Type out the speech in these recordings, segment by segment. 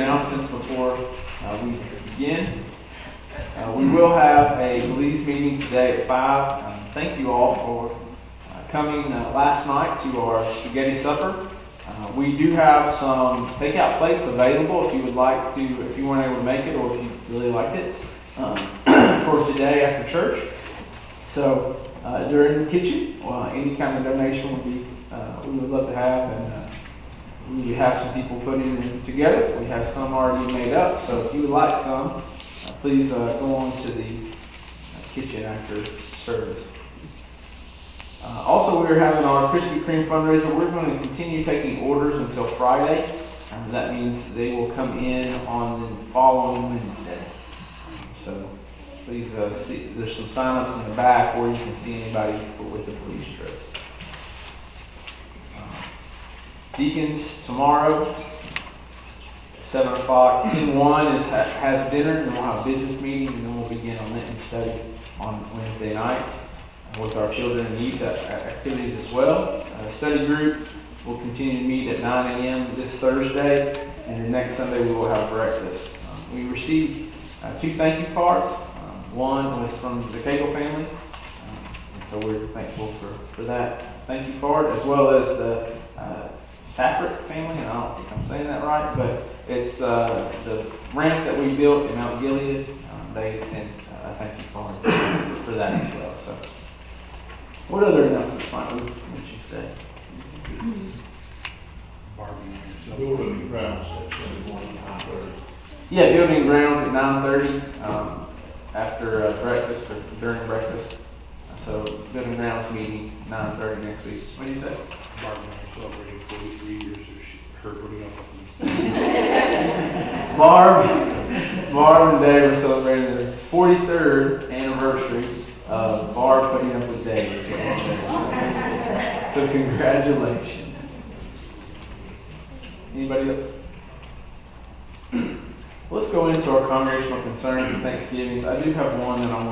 announcements before we begin. We will have a Belize meeting today at 5. Thank you all for coming last night to our spaghetti supper. We do have some takeout plates available if you would like to, if you weren't able to make it or if you really liked it, for today after church. So during the kitchen, any kind of donation would be, we would love to have, and we have some people putting them together. We have some already made up, so if you would like some, please go on to the kitchen after service. Also, we're having our Krispy Kreme fundraiser. We're going to continue taking orders until Friday. That means they will come in on the following Wednesday. So please see, there's some sign-ups in the back, or you can see anybody with the police trip. Deacons tomorrow, 7 o'clock. Team 1 has dinner, and then we'll have a business meeting, and then we'll begin a Lenten study on Wednesday night with our children and youth activities as well. Study group will continue to meet at 9 a.m. this Thursday, and then next Sunday we will have breakfast. We received 2 thank you cards. One was from the Cagle family, and so we're thankful for that thank you card, as well as the Safford family, and I don't think I'm saying that right, but it's the ramp that we built in Mount Gilead. They sent a thank you card for that as well. So, what other announcements might we mention today? Building grounds at 9:30. Yeah, building grounds at 9:30 after breakfast or during breakfast. So, building grounds meeting 9:30 next week. What do you say? Martin and I celebrated 43 years of her putting up Barb and Dave are celebrating their 43rd anniversary of Barb putting up with Dave. So congratulations. Anybody else? Let's go into our congregational concerns and Thanksgivings. I do have one that I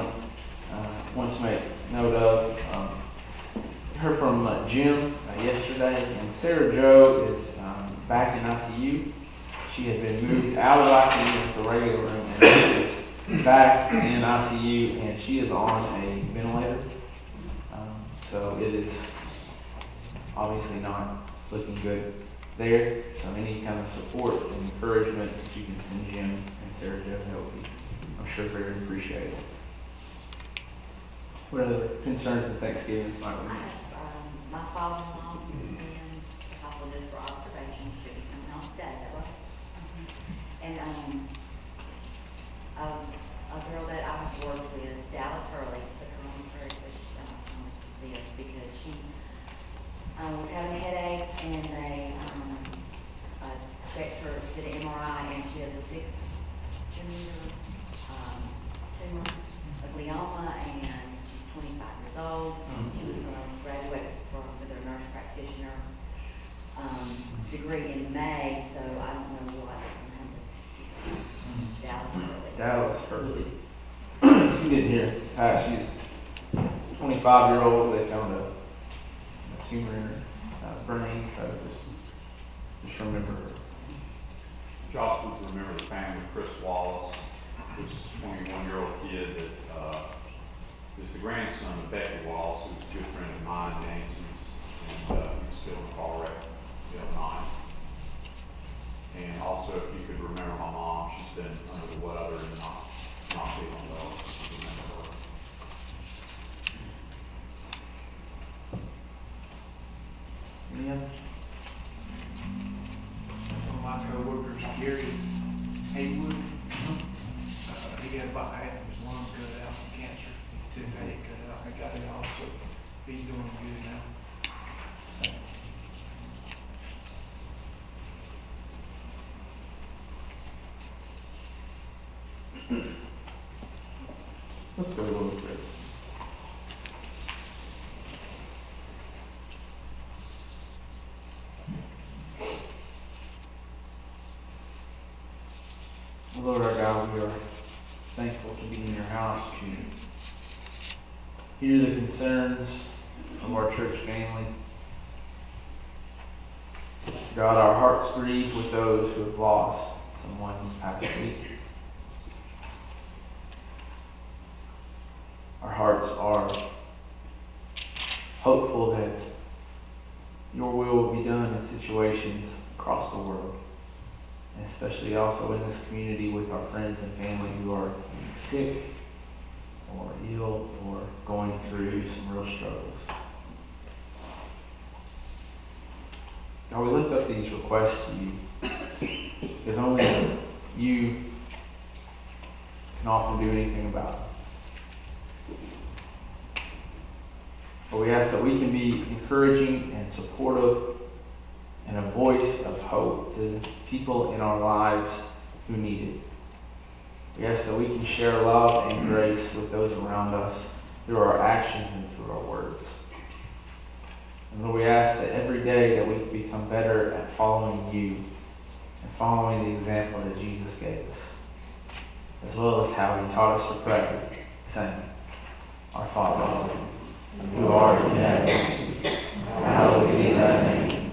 want to make note of. Heard from Jim yesterday, and Sarah Jo is back in ICU. She had been moved out of ICU into the regular room, and she is back in ICU, and she is on a ventilator. So it is obviously not looking good there. So any kind of support and encouragement that you can send Jim and Sarah Jo, that will be, I'm sure, very appreciated. What other concerns and Thanksgivings might we have? My father-in-law is in the hospital just for observation. Should be coming out today, is that right? And a girl that I've worked with, Dallas Hurley, put her on very good this because she was having headaches, and they checked her, did an MRI, and she has a 6-centimeter tumor of glioma, and she's 25 years old. She was going to graduate with her nurse practitioner degree in May, so I don't know what is going to happen. Dallas Hurley. She didn't hear. She's 25-year-old. They found a tumor in her brain, so just remember her. Josh would remember the family of Chris Wallace, this 21-year-old kid that is the grandson of Becky Wallace, who's a good friend of mine, Nancy's, and he's still in car wreck, L9. And also, if you could remember my mom, she's been under the weather and not feeling well. Yeah. One of my co-workers, Gary Haywood, he got about half of his lung cut out from cancer. He took that cut out. I got it off, so he's doing good now. Let's go to Lord of Praise. Lord our God, we are thankful to be in your house, to hear the concerns of our church family. God, our hearts grieve with those who have lost someone's past week. Our hearts are hopeful that your will be done in situations across the world, and especially also in this community with our friends and family who are sick or ill or going through some real struggles. Now we lift up these requests to you because only you can often do anything about it. But we ask that we can be encouraging and supportive and a voice of hope to people in our lives who need it. We ask that we can share love and grace with those around us through our actions and through our words. And Lord, we ask that every day that we can become better at following you and following the example that Jesus gave us, as well as how he taught us to pray, saying, Our Father, who art in heaven, hallowed be thy name.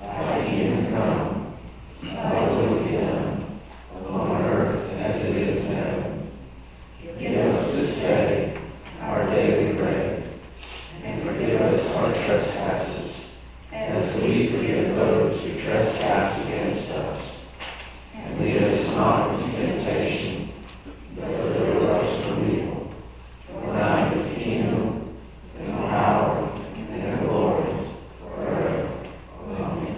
Thy kingdom come, thy will be done, on earth as it is in heaven. Give us this day our daily bread, and forgive us our trespasses, as we forgive those who trespass against us. And lead us not into temptation, but deliver us from evil. For thine is the kingdom, the power, and the glory, forever. Amen.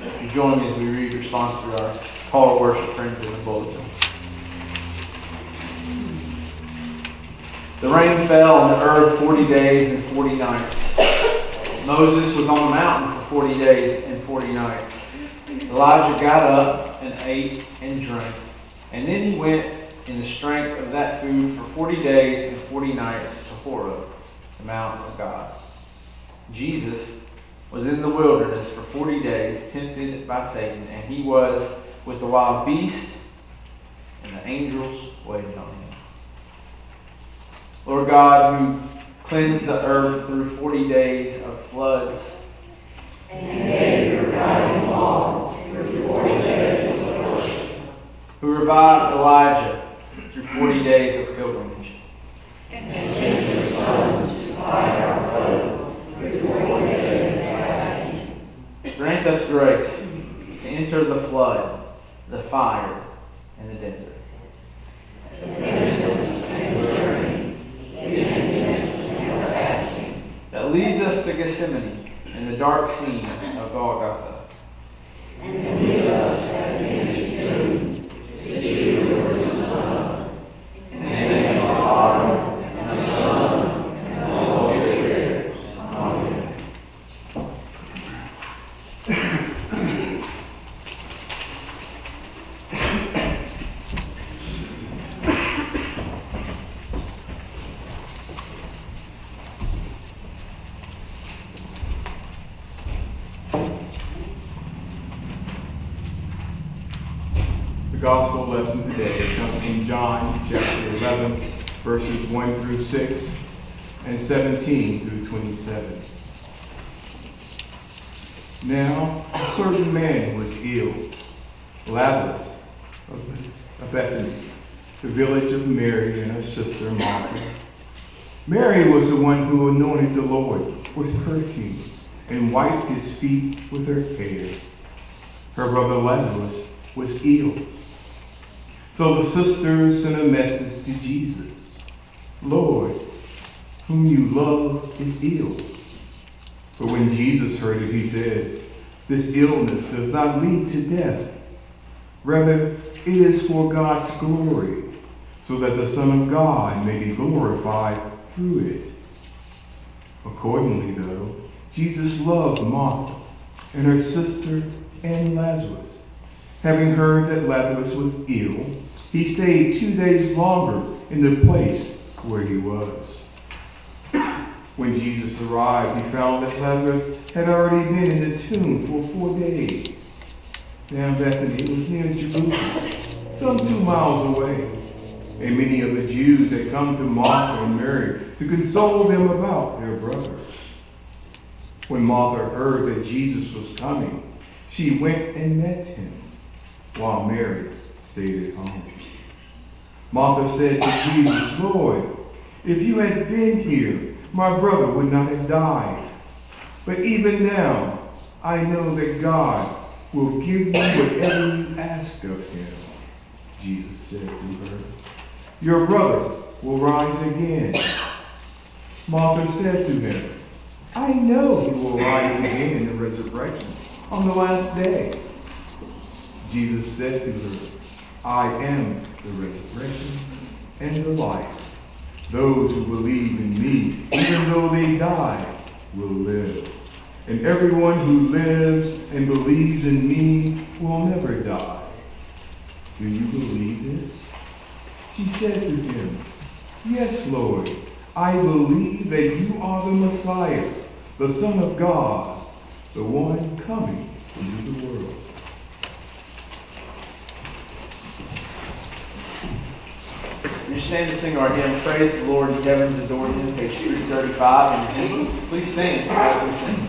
If you join me as we read response to our call to worship friends in the bulletin. The rain fell on the earth 40 days and 40 nights. Moses was on the mountain for 40 days and 40 nights. Elijah got up and ate and drank, and then he went in the strength of that food for 40 days and 40 nights to Horeb, the mount of God. Jesus was in the wilderness for 40 days, tempted by Satan, and he was with the wild beast, and the angels waited on him. Lord God, who cleansed the earth through 40 days of floods, and gave your guiding law through 40 days of worship, who revived Elijah through 40 days of pilgrimage, and sent your Son to fight our foe through 40 days of fasting. grant us grace to enter the flood, the fire, and the desert. The penitence and journey, the emptiness and the fasting, That leads us to Gethsemane and the dark scene of Golgotha. and lead us at the empty tomb to see your Son. In the name of the Father, and the Son, and the Holy Spirit. Amen. The gospel lesson today comes from John chapter 11, verses 1 through 6 and 17 through 27. Now, a certain man was ill, Lazarus of Bethany, the village of Mary and her sister Martha. Mary was the one who anointed the Lord with perfume and wiped his feet with her hair. Her brother Lazarus was ill. So the sisters sent a message to Jesus. Lord, whom you love is ill. But when Jesus heard it, he said, this illness does not lead to death. Rather, it is for God's glory, so that the Son of God may be glorified through it. Accordingly, though, Jesus loved Martha and her sister and Lazarus. Having heard that Lazarus was ill, he stayed 2 days longer in the place where he was. When Jesus arrived, he found that Lazarus had already been in the tomb for 4 days. Now Bethany was near Jerusalem, some 2 miles away, and many of the Jews had come to Martha and Mary to console them about their brother. When Martha heard that Jesus was coming, She went and met him, while Mary stayed at home. Martha said to Jesus, Lord, if you had been here, my brother would not have died. But even now, I know that God will give you whatever you ask of him. Jesus said to her, your brother will rise again. Martha said to him, I know he will rise again in the resurrection on the last day. Jesus said to her, I am the resurrection and the life. Those who believe in me, even though they die, will live. And everyone who lives and believes in me will never die. Do you believe this? She said to him, yes, Lord, I believe that you are the Messiah, the Son of God, the one coming into the world. You stand to sing our hymn, Praise the Lord, Ye Heavens Adore Him, page 335, and please stand as we sing.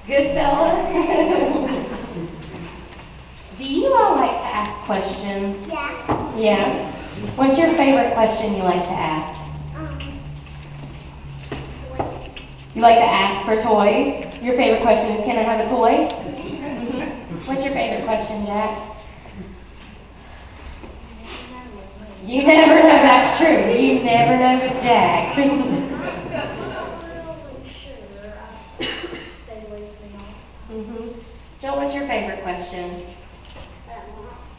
Good fella. Do you ask questions? Yeah. Yeah. What's your favorite question you like to ask? You like to ask for toys? Your favorite question is, can I have a toy? Mm-hmm. What's your favorite question, Jack? You never know, that's true. You never know with Jack. Mm-hmm. Joel, what's your favorite question?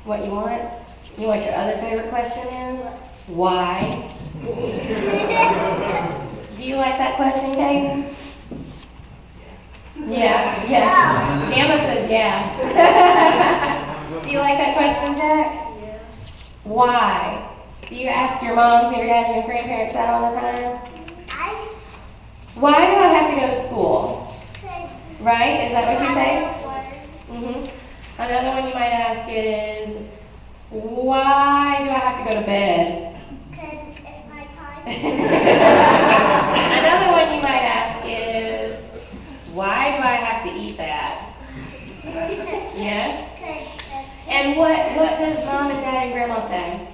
What you want? You know what your other favorite question is? Why? Do you like that question, Kaden? Yeah. Nana says yeah. Do you like that question, Jack? Yes. Why? Do you ask your moms and your dads and your grandparents that all the time? Why do I have to go to school? Right? Is that what you say? Mm-hmm. Another one you might ask is, why do I have to go to bed? Because it's my time. Another one you might ask is, why do I have to eat that? Yeah? And what does mom and dad and grandma say?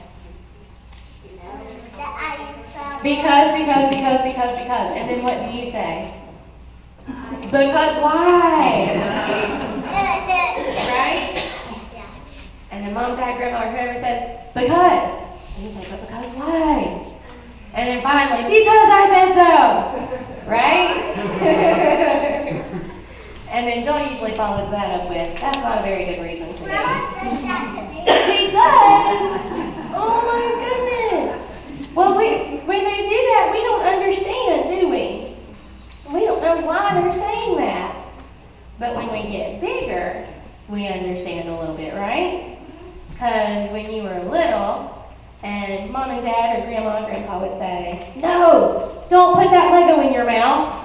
Because. And then what do you say? Because why? Right? And then mom, dad, grandma, or whoever says, because. And you say, but because why? And then finally, because I said so. Right? And then Joel usually follows that up with, that's not a very good reason to me. She does! Oh my goodness! Well, when they do that, we don't understand, do we? We don't know why they're saying that. But when we get bigger, we understand a little bit, right? Because when you were little, and mom and dad or grandma and grandpa would say, no, don't put that Lego in your mouth.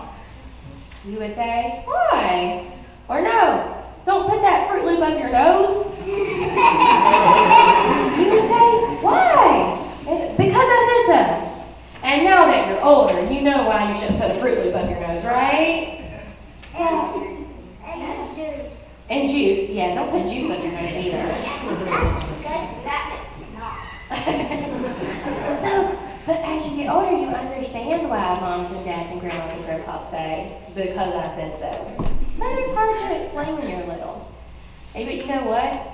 You would say, why? Or no, don't put that Fruit Loop up your nose. You would say, why? Because I said so. And now that you're older, you know why you shouldn't put a Fruit Loop up your nose, right? So, And juice. and juice, yeah, don't put juice up your nose either. So, but as you get older, you understand why moms and dads and grandmas and grandpas say, because I said so. But it's hard to explain when you're little. Hey, but you know what?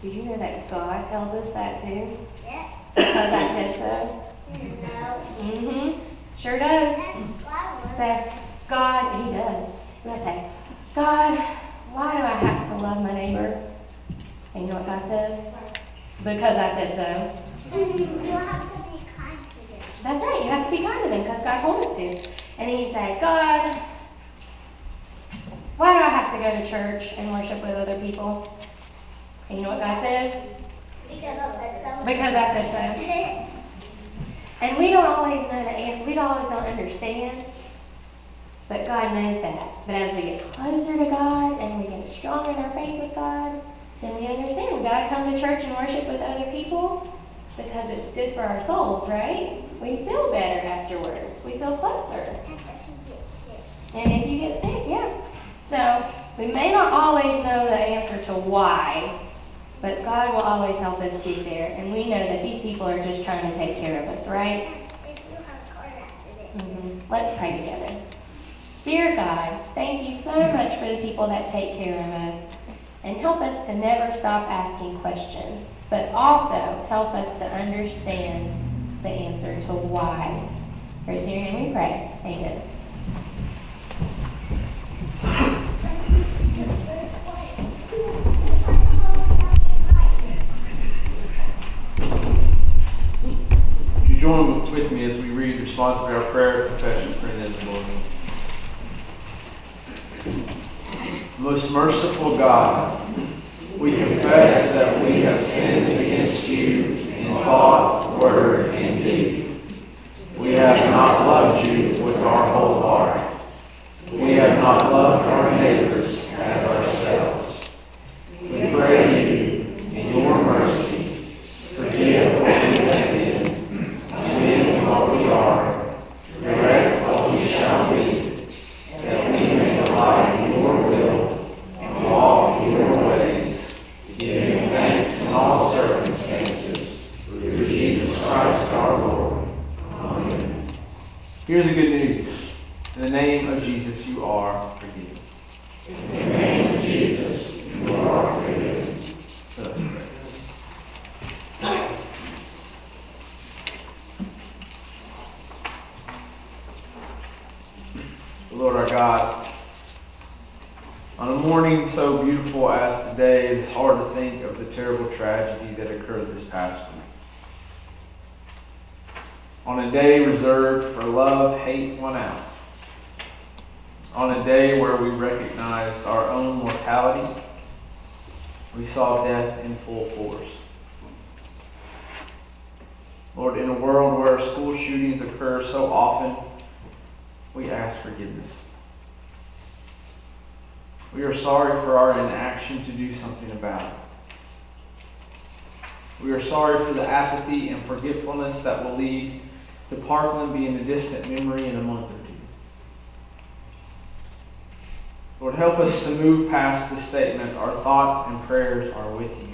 Did you know that God tells us that too? Yeah. Because I said so? No. Mm-hmm. Sure does. Why Say, God, he does. You must say, God, why do I have to love my neighbor? And you know what God says? Because I said so. You have to be kind to them. That's right, you have to be kind to them because God told us to. And then you say, God, why do I have to go to church and worship with other people? And you know what God says? Because I said so. Because I said so. And we don't always know the answer. We don't always don't understand. But God knows that. But as we get closer to God and we get stronger in our faith with God, then we understand. We gotta come to church and worship with other people because it's good for our souls, right? We feel better afterwards. We feel closer. And if you get sick, yeah. So we may not always know the answer to why, but God will always help us get there. And we know that these people are just trying to take care of us, right? If you have a car accident. Let's pray together. Dear God, thank you so much for the people that take care of us. And help us to never stop asking questions, but also help us to understand the answer to why. For it's in your name we pray. Amen. Would you join with me as we read responsibly our prayer confession printed in the Lord? Most merciful God, we confess that we have sinned against you in thought, word, and deed. We have not loved you with our whole heart. We have not loved our neighbors as ourselves. We pray you, in your mercy, forgive what we have been, amend what we are, direct what we shall be, that we may abide in your will and walk in your ways, giving thanks and Hear the good news. In the name of Jesus, you are forgiven. In the name of Jesus, you are forgiven. Let us pray. Lord our God, on a morning so beautiful as today, it is hard to think of the terrible tragedy that occurred this past week. On a day reserved for love, hate won out. On a day where we recognized our own mortality, we saw death in full force. Lord, in a world where school shootings occur so often, we ask forgiveness. We are sorry for our inaction to do something about it. We are sorry for the apathy and forgetfulness that will lead to Parkland being a distant memory in a month or two. Lord, help us to move past the statement, our thoughts and prayers are with you,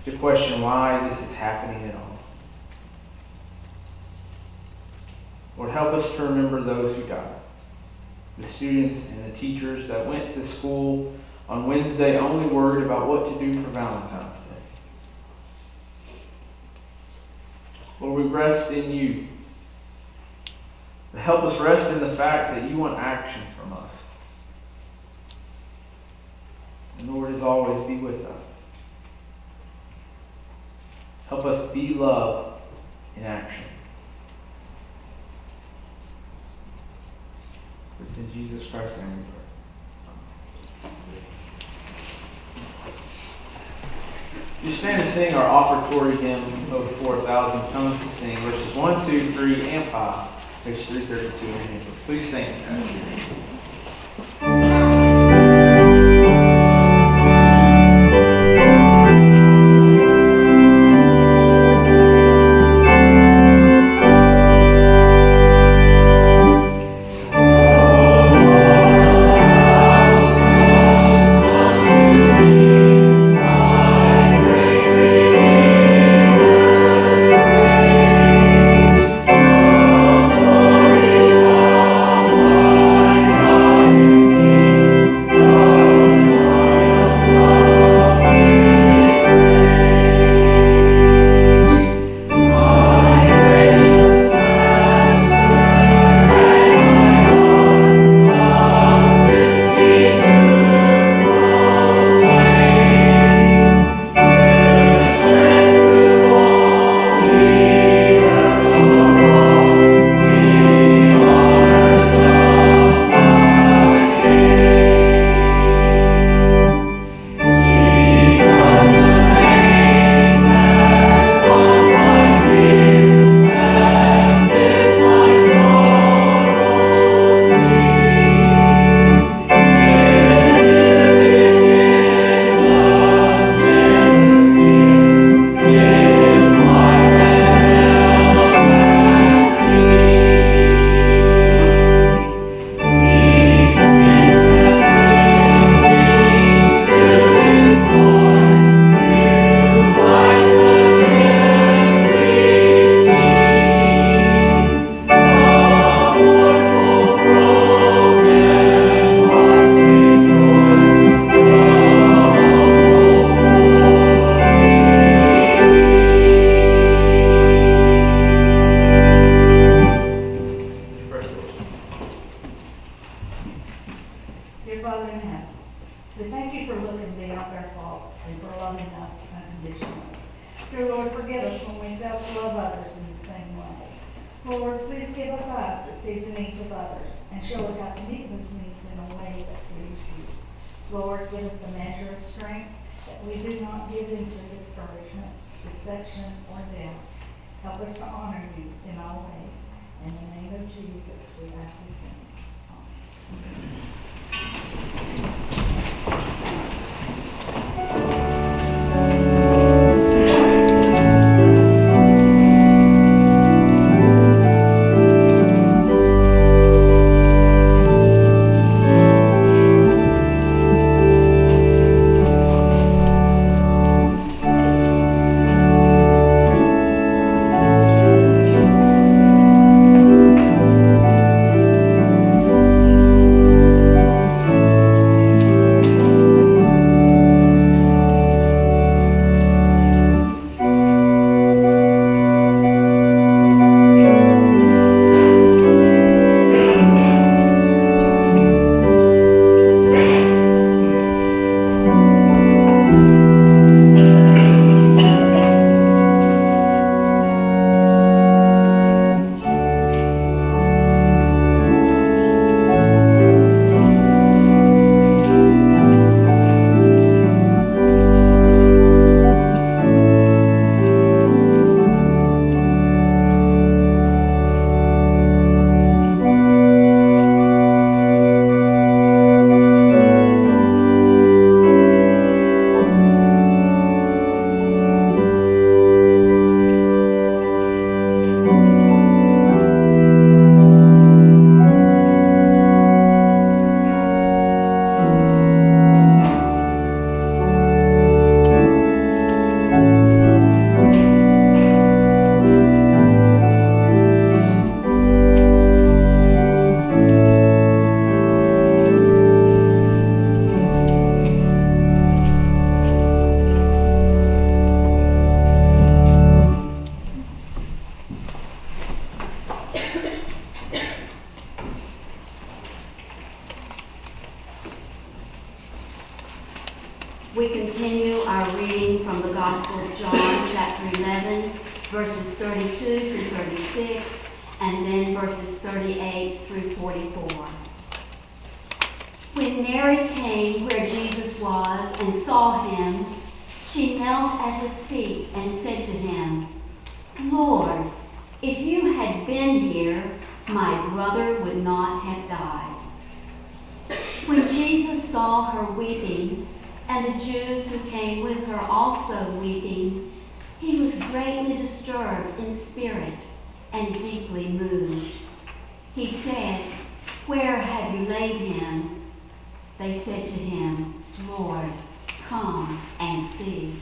to question why this is happening at all. Lord, help us to remember those who died, the students and the teachers that went to school on Wednesday only worried about what to do for Valentine's Day. Lord, we rest in you. Help us rest in the fact that you want action from us. And Lord, as always, be with us. Help us be love in action. It's in Jesus Christ's name we pray. You stand to sing our offertory hymn, over 4,000 tongues to sing, verses 1, 2, 3, and 5, page 332 in your handbooks. Please stand. reading from the Gospel of John, chapter 11, verses 32 through 36, and then verses 38 through 44. When Mary came where Jesus was and saw him, she knelt at his feet and said to him, "Lord, if you had been here, my brother would not have died." When Jesus saw her weeping, and the Jews who came with her also weeping, he was greatly disturbed in spirit and deeply moved. He said, "Where have you laid him?" They said to him, "Lord, come and see."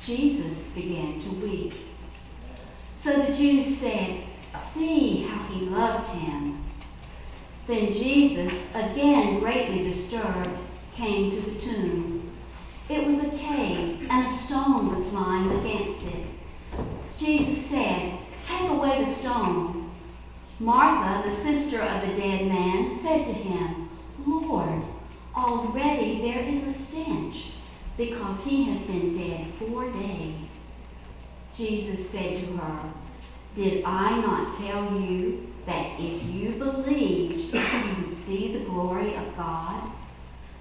Jesus began to weep. So the Jews said, "See how he loved him." Then Jesus, again greatly disturbed, came to the tomb. It was a cave, and a stone was lying against it. Jesus said, "Take away the stone." Martha, the sister of the dead man, said to him, "Lord, already there is a stench, because he has been dead 4 days." Jesus said to her, "Did I not tell you that if you believed, you would see the glory of God?"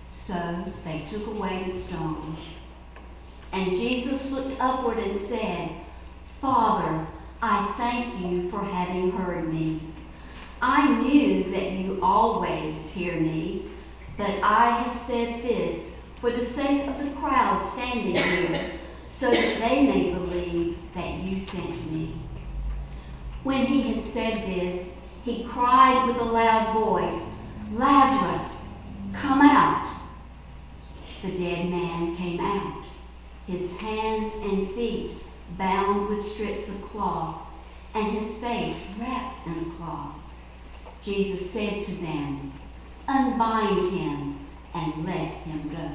So they took away the stone. And Jesus looked upward and said, "Father, I thank you for having heard me. I knew that you always hear me, but I have said this for the sake of the crowd standing here, so that they may believe that you sent me." When he had said this, he cried with a loud voice, "Lazarus, come out!" The dead man came out, his hands and feet bound with strips of cloth, and his face wrapped in a cloth. Jesus said to them, "Unbind him and let him go."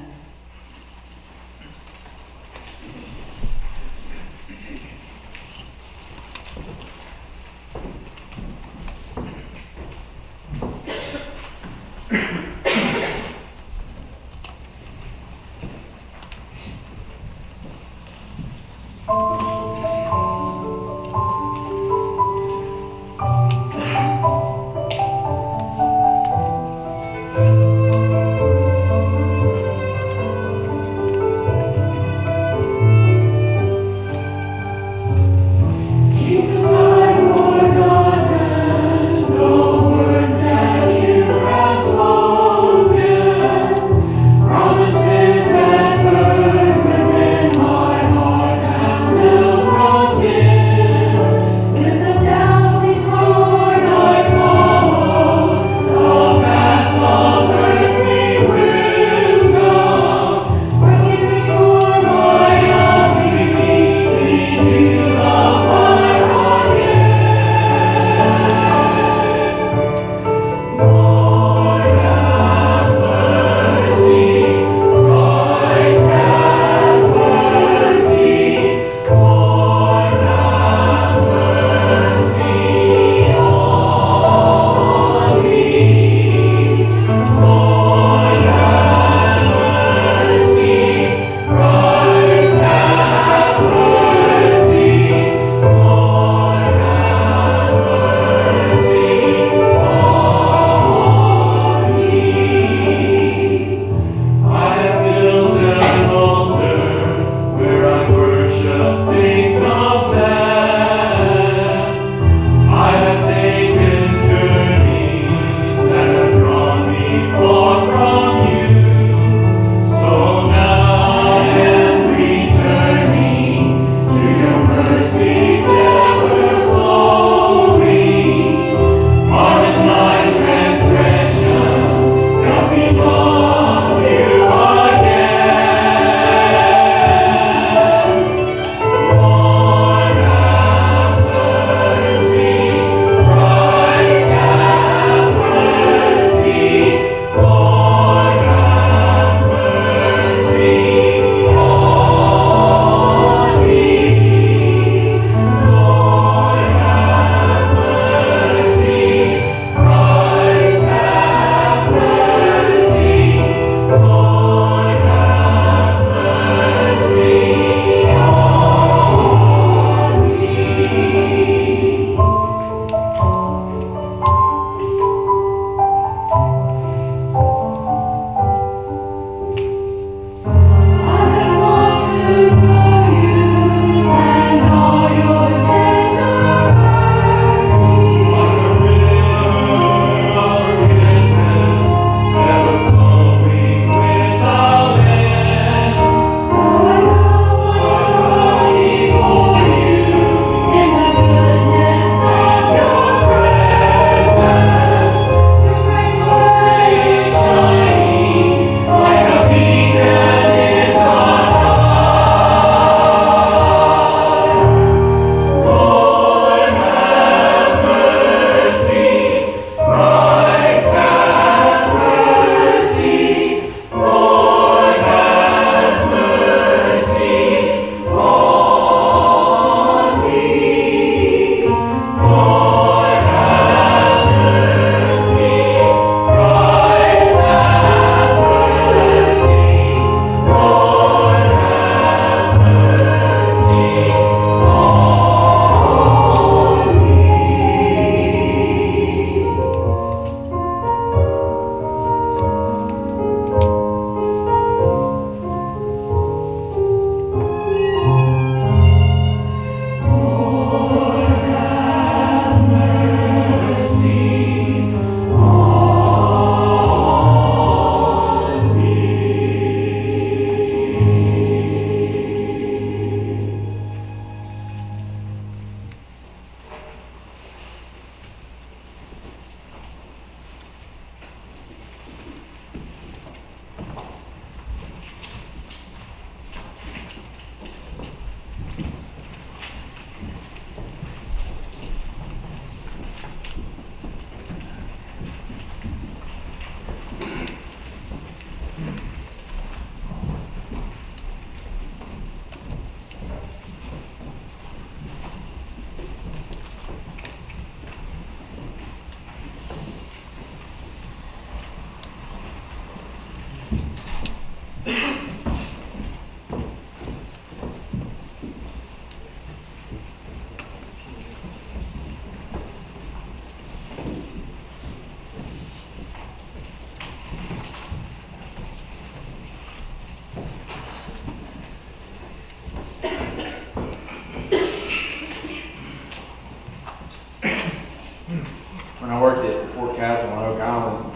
when I worked at Fort Caswell on Oak Island,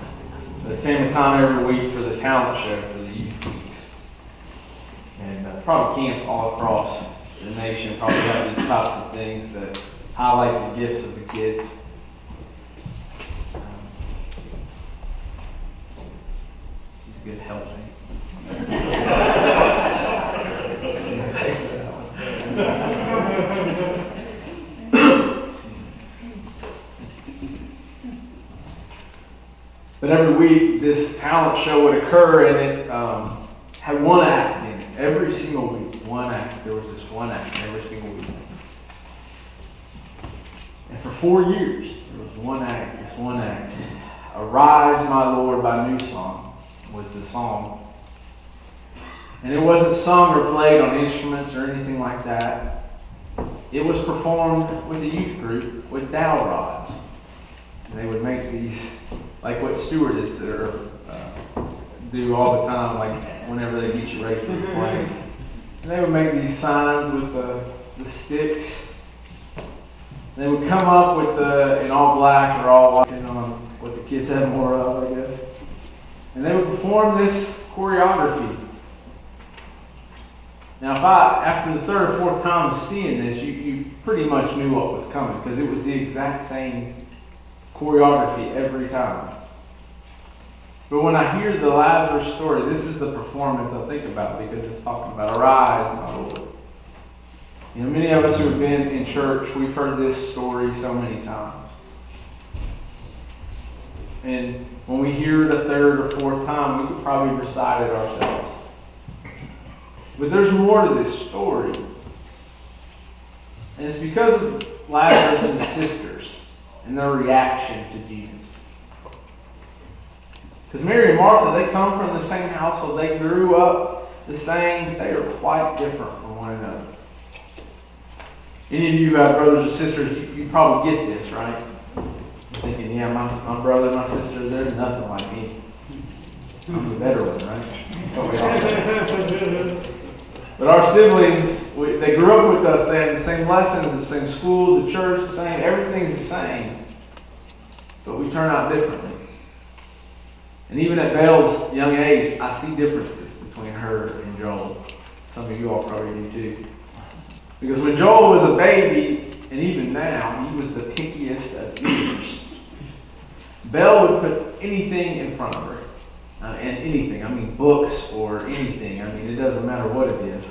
so there came a time every week for the talent show for the youth weeks. And probably camps all across the nation probably have these types of things that highlight the gifts of the kids. He's a good helpmate. But every week, this talent show would occur, and it had one act in it. Every single week, one act. There was this one act every single week. And for 4 years, there was one act, this one act. Arise, My Lord, by New Song was the song. And it wasn't sung or played on instruments or anything like that. It was performed with a youth group with dowel rods. And they would make these, like what stewardesses do all the time, like whenever they get you ready for the planes. And they would make these signs with the sticks. They would come up with in all black or all white, depending on what the kids had more of, I guess. And they would perform this choreography. Now, after the third or fourth time of seeing this, you pretty much knew what was coming, because it was the exact same choreography every time. But when I hear the Lazarus story, this is the performance I think about, because it's talking about arise, my Lord. You know, many of us who have been in church, we've heard this story so many times. And when we hear it a third or fourth time, we could probably recite it ourselves. But there's more to this story. And it's because of Lazarus' sisters and their reaction to Jesus. Because Mary and Martha, they come from the same household. They grew up the same, but they are quite different from one another. Any of you who have brothers or sisters, you probably get this, right? You're thinking, yeah, my brother and my sister, they're nothing like me. I'm the better one, right? That's what we all say. But our siblings, they grew up with us. They had the same lessons, the same school, the church, the same. Everything's the same. But we turn out differently. And even at Belle's young age, I see differences between her and Joel. Some of you all probably do too. Because when Joel was a baby, and even now, he was the pickiest of eaters. Belle would put anything in front of her. And anything, I mean books or anything. I mean, it doesn't matter what it is.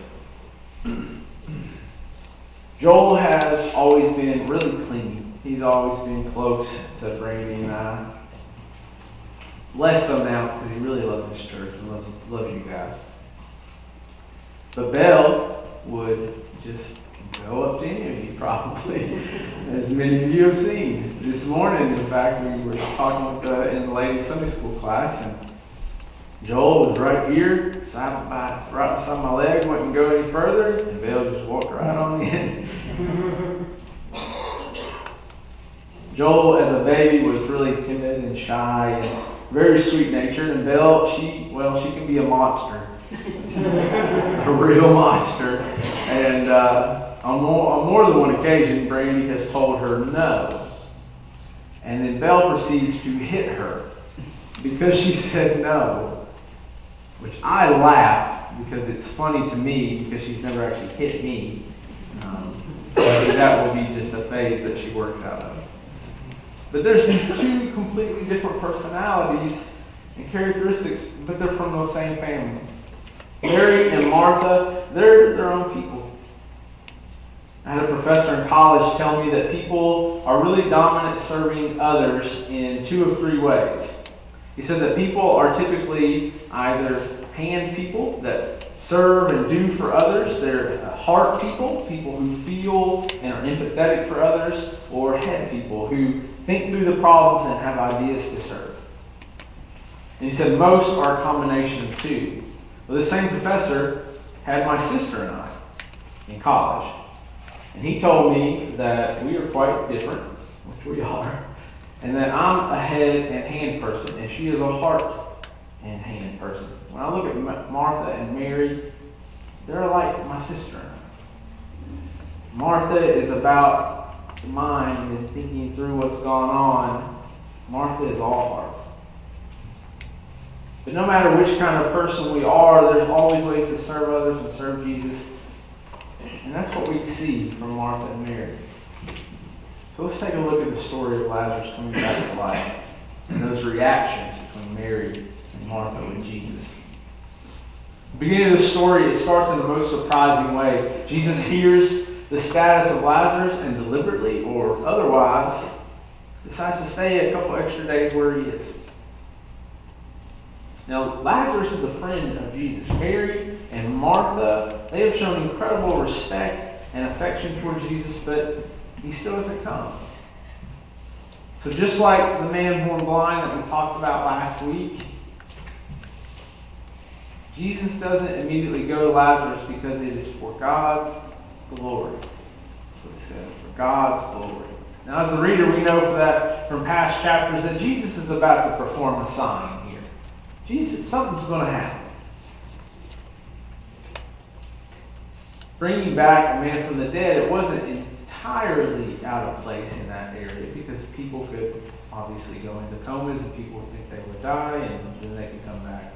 Joel has always been really clingy. He's always been close to Brandy and I. Less so now because he really loves his church and loves you guys. But Belle would just go up to any of you probably, as many of you have seen. This morning, in fact, we were talking in the ladies' Sunday school class, and Joel was right here, right beside my leg, wouldn't go any further, and Belle just walked right on in. Joel, as a baby, was really timid and shy and very sweet-natured, and Belle, she can be a monster, a real monster. And on more than one occasion, Brandy has told her no, and then Belle proceeds to hit her because she said no. Which I laugh because it's funny to me because she's never actually hit me. That will be just a phase that she works out of. But there's these two completely different personalities and characteristics, but they're from the same family. Mary and Martha, they're their own people. I had a professor in college tell me that people are really dominant serving others in 2 of 3 ways. He said that people are typically either hand people that serve and do for others, they're heart people, people who feel and are empathetic for others, or head people who think through the problems and have ideas to serve. And he said most are a combination of 2. Well, this same professor had my sister and I in college. And he told me that we are quite different, which we are, and that I'm a head and hand person, and she is a heart and hand person. When I look at Martha and Mary, they're like my sister and I. Martha is about the mind and thinking through what's gone on, Martha is all heart. But no matter which kind of person we are, there's always ways to serve others and serve Jesus. And that's what we see from Martha and Mary. So let's take a look at the story of Lazarus coming back to life and those reactions between Mary and Martha with Jesus. The beginning of the story, it starts in the most surprising way. Jesus hears the status of Lazarus and deliberately or otherwise decides to stay a couple extra days where he is. Now, Lazarus is a friend of Jesus. Mary and Martha, they have shown incredible respect and affection towards Jesus, but he still hasn't come. So just like the man born blind that we talked about last week, Jesus doesn't immediately go to Lazarus because it is for God's glory. That's what it says, for God's glory. Now, as the reader, we know from past chapters that Jesus is about to perform a sign here. Something's going to happen. Bringing back a man from the dead, it wasn't entirely out of place in that area because people could obviously go into comas and people would think they would die and then they could come back.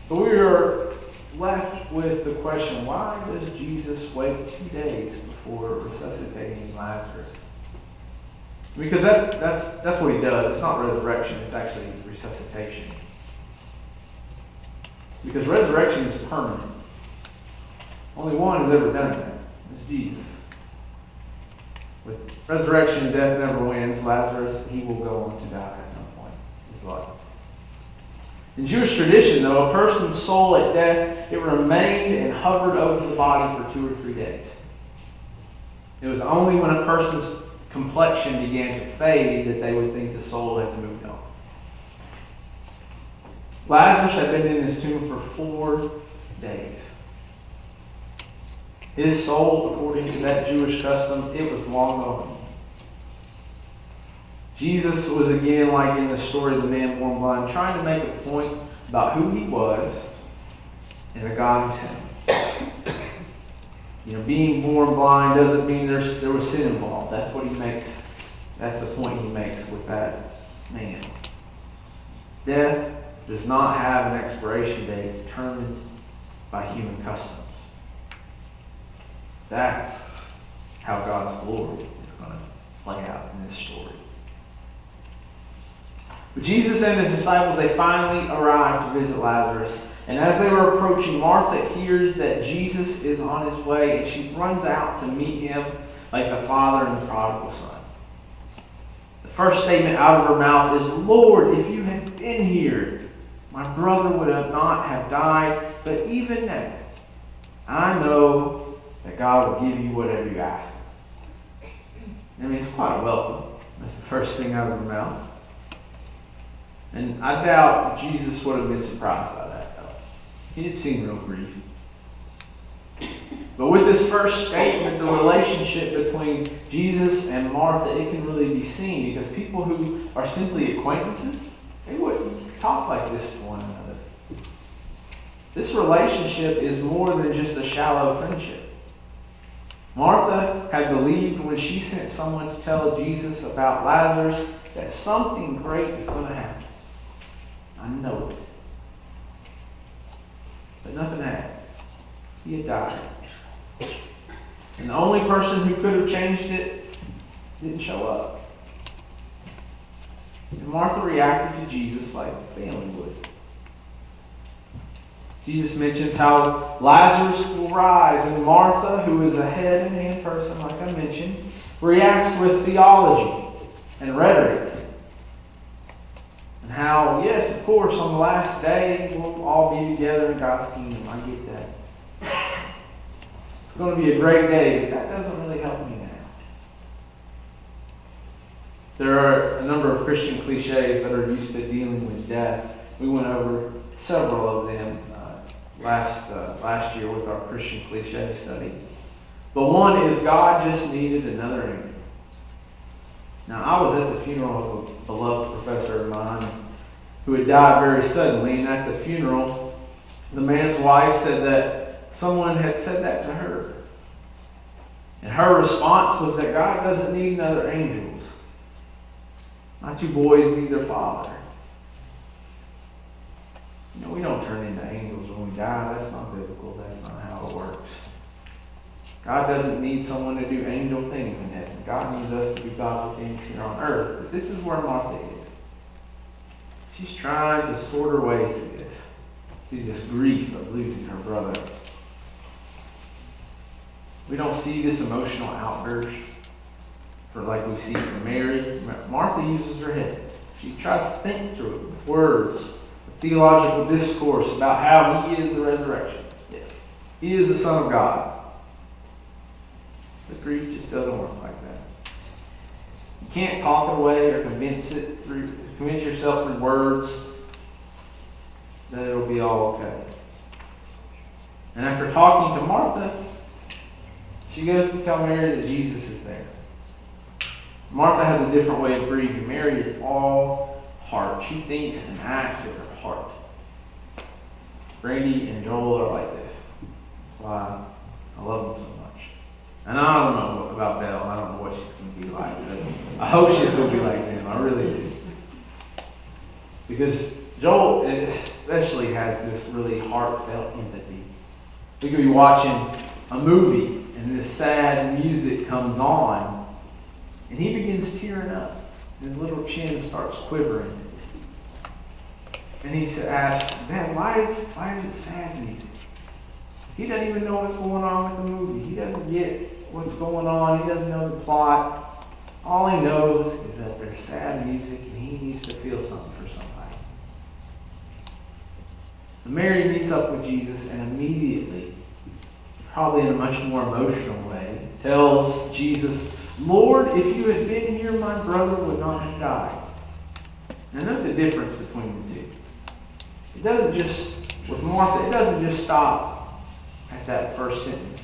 But we are left with the question, why does Jesus wait 2 days before resuscitating Lazarus? Because that's what he does. It's not resurrection, it's actually resuscitation. Because resurrection is permanent. Only one has ever done that. It's Jesus. With resurrection, death never wins. Lazarus, he will go on to die at some point in his life. In Jewish tradition, though, a person's soul at death, it remained and hovered over the body for 2 or 3 days. It was only when a person's complexion began to fade that they would think the soul has moved on. Lazarus had been in his tomb for 4 days. His soul, according to that Jewish custom, it was long gone. Jesus was again, like in the story of the man born blind, trying to make a point about who he was and the God who sent him. Being born blind doesn't mean there was sin involved. That's what he makes. That's the point he makes with that man. Death does not have an expiration date determined by human customs. That's how God's glory is going to play out in this story. But Jesus and his disciples, they finally arrived to visit Lazarus. And as they were approaching, Martha hears that Jesus is on his way, and she runs out to meet him like the father and the prodigal son. The first statement out of her mouth is, "Lord, if you had been here, my brother would not have died. But even now, I know that God will give you whatever you ask him." I mean, it's quite a welcome. That's the first thing out of her mouth. And I doubt Jesus would have been surprised by that, though. He didn't seem real grieved. But with this first statement, the relationship between Jesus and Martha, it can really be seen because people who are simply acquaintances, they wouldn't talk like this to one another. This relationship is more than just a shallow friendship. Martha had believed when she sent someone to tell Jesus about Lazarus that something great is going to happen. I know it. But nothing happened. He had died. And the only person who could have changed it didn't show up. And Martha reacted to Jesus like family would. Jesus mentions how Lazarus will rise, and Martha, who is a head and hand person, like I mentioned, reacts with theology and rhetoric. And how, yes, of course, on the last day, we'll all be together in God's kingdom. I get that. It's going to be a great day, but that doesn't really help me now. There are a number of Christian cliches that are used to dealing with death. We went over several of them last year with our Christian cliche study. But one is God just needed another angel. Now, I was at the funeral of a beloved professor of mine who had died very suddenly, and at the funeral, the man's wife said that someone had said that to her. And her response was that God doesn't need another angel. My two boys need their father. You know, we don't turn into angels when we die. That's not biblical. That's not how it works. God doesn't need someone to do angel things in heaven. God needs us to do godly things here on earth. But this is where Martha is. She's trying to sort her way through this grief of losing her brother. We don't see this emotional outburst like we see from Mary. Martha uses her head. She tries to think through it with words, with theological discourse about how he is the resurrection. Yes, he is the Son of God. But grief just doesn't work like that. You can't talk it away or convince yourself through words that it'll be all okay. And after talking to Martha, she goes to tell Mary that Jesus is there. Martha has a different way of grieving. Mary is all heart. She thinks and acts with her heart. Brady and Joel are like this. That's why I love them so much. And I don't know about Belle. I don't know what she's going to be like. But I hope she's going to be like them. I really do. Because Joel especially has this really heartfelt empathy. We could be watching a movie and this sad music comes on and he begins tearing up. His little chin starts quivering. And he asks, Dad, why is it sad music? He doesn't even know what's going on with the movie. He doesn't get what's going on. He doesn't know the plot. All he knows is that there's sad music and he needs to feel something for somebody. And Mary meets up with Jesus and immediately, probably in a much more emotional way, tells Jesus, Lord, if you had been here, my brother would not have died. Now note the difference between the two. It doesn't just, with Martha, it doesn't just stop at that first sentence.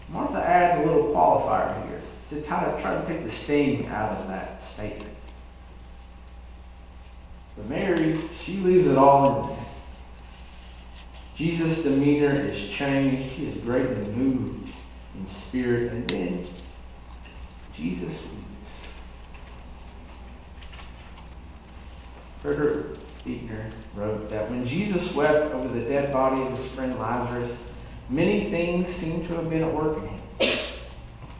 Martha adds a little qualifier here to try to take the sting out of that statement. But Mary, she leaves it all in there. Jesus' demeanor is changed. He is greatly moved in spirit. And then Jesus weeps. Frederick Buechner wrote that when Jesus wept over the dead body of his friend Lazarus, many things seemed to have been at work in him.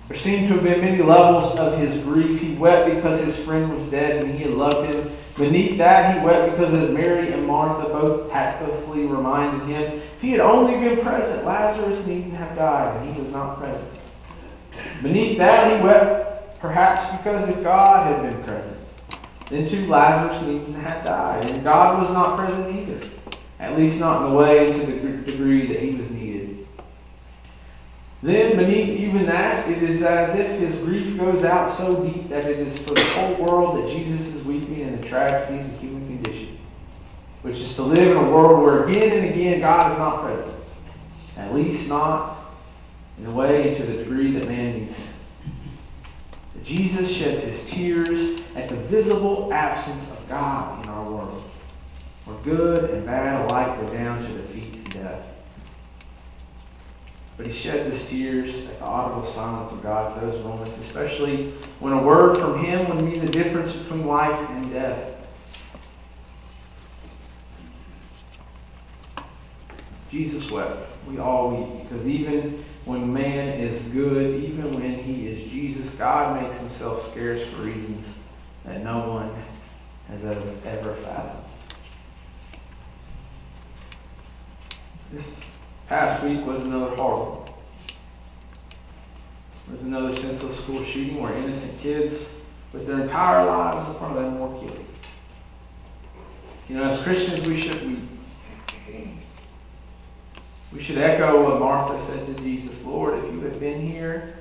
There seemed to have been many levels of his grief. He wept because his friend was dead and he had loved him. Beneath that, he wept because as Mary and Martha both tactlessly reminded him, if he had only been present, Lazarus needn't have died, and he was not present. Beneath that, he wept perhaps because if God had been present, then too Lazarus needn't have died, and God was not present either, at least not in the way and to the degree that he was needed. Then beneath even that, it is as if his grief goes out so deep that it is for the whole world that Jesus is weeping in the tragedy of the human condition, which is to live in a world where again and again God is not present, at least not in the way and to the degree that man needs him. But Jesus sheds his tears at the visible absence of God in our world, where good and bad alike go down to defeat and death. But he sheds his tears at the audible silence of God at those moments, especially when a word from him would mean the difference between life and death. Jesus wept. We all weep, because even when man is good, even when he is Jesus, God makes himself scarce for reasons that no one has ever fathomed. This past week was another horror. There was another senseless school shooting where innocent kids with their entire lives in front of them were killed. You know, as Christians, we should weep. We should echo what Martha said to Jesus, Lord, if you had been here,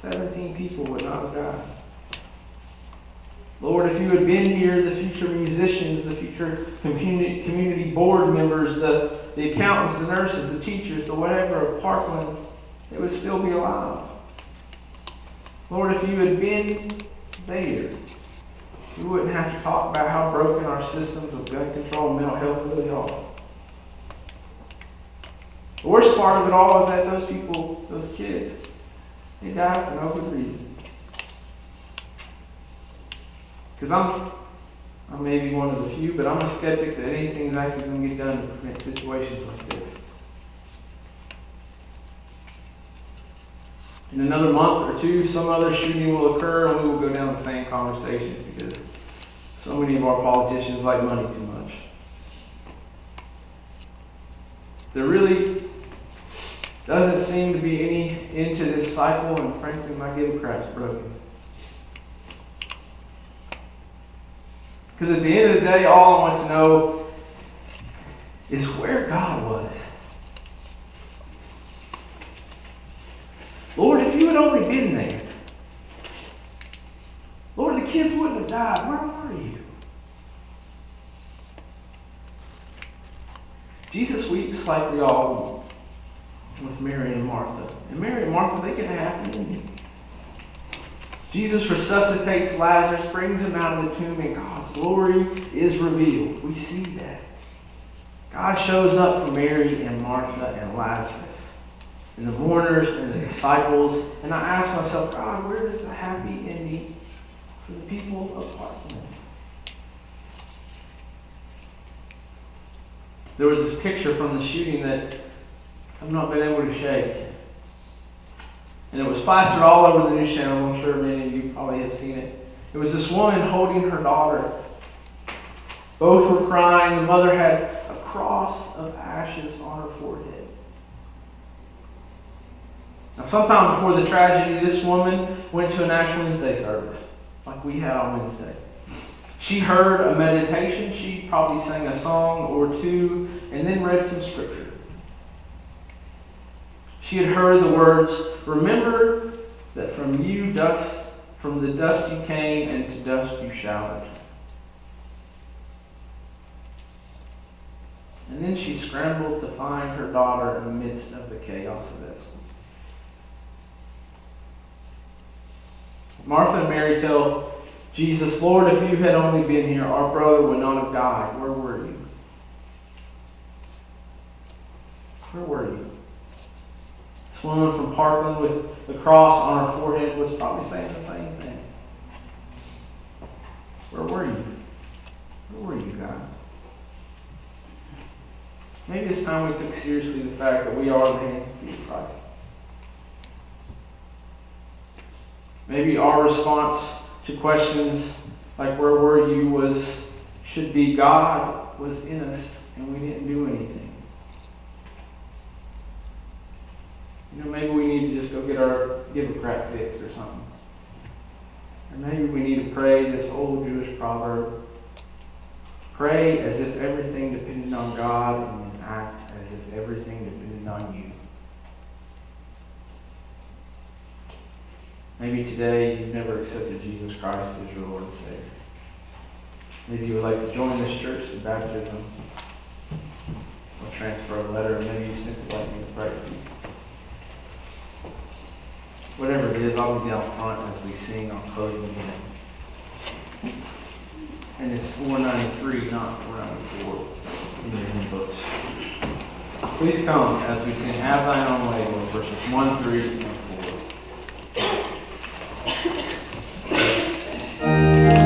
17 people would not have died. Lord, if you had been here, the future musicians, the future community board members, the accountants, the nurses, the teachers, the whatever of Parkland, they would still be alive. Lord, if you had been there, we wouldn't have to talk about how broken our systems of gun control and mental health really are. The worst part of it all is that those people, those kids, they died for no good reason. Because I'm maybe one of the few, but I'm a skeptic that anything's actually going to get done to prevent situations like this. In another month or two, some other shooting will occur and we will go down the same conversations because so many of our politicians like money too much. There really doesn't seem to be any end to this cycle, and frankly, my give a crap's broken. Because at the end of the day, all I want to know is where God was. Lord, if you had only been there, Lord, the kids wouldn't have died. Where were you? Jesus weeps like we all weep with Mary and Martha. And Mary and Martha, they get happy, didn't they? Jesus resuscitates Lazarus, brings him out of the tomb, and God's glory is revealed. We see that. God shows up for Mary and Martha and Lazarus, and the mourners and the disciples. And I ask myself, God, where is the happy ending for the people of Parkland? There was this picture from the shooting that I've not been able to shake. And it was plastered all over the news channel. I'm sure many of you probably have seen it. It was this woman holding her daughter. Both were crying. The mother had a cross of ashes on her forehead. Now, sometime before the tragedy, this woman went to an Ash Wednesday service, like we had on Wednesday. She heard a meditation. She probably sang a song or two, and then read some scripture. She had heard the words, "Remember that from the dust you came, and to dust you shall return." And then she scrambled to find her daughter in the midst of the chaos of that school. Martha and Mary tell Jesus, "Lord, if you had only been here, our brother would not have died. Where were you?" Where were you? This woman from Parkland with the cross on her forehead was probably saying the same thing. Where were you? Where were you, God? Maybe it's time we took seriously the fact that we are the hands and feet of Christ. Maybe our response to questions like "where were you" should be God was in us and we didn't do anything. Maybe we need to just go give a crap fixed or something. Or maybe we need to pray this old Jewish proverb. Pray as if everything depended on God, and then act as if everything depended on you. Maybe today you've never accepted Jesus Christ as your Lord and Savior. Maybe you would like to join this church through baptism or transfer a letter, or maybe you simply like me to pray with you. Whatever it is, I'll be down front as we sing. I'll close in a minute. And it's 493, not 494 in your hymn books. Please come as we sing "Have Thine Own Way," Lord, verses 1, 3, and 4. Amen.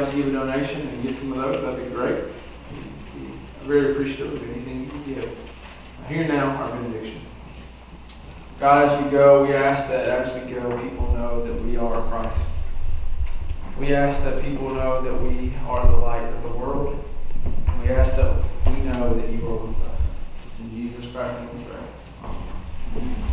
like to give a donation and get some of those, that'd be great. I'm very appreciative of anything you give. Here now, our benediction. God, as we go, we ask that as we go, people know that we are Christ. We ask that people know that we are the light of the world. We ask that we know that you are with us. In Jesus Christ's name we pray. Amen.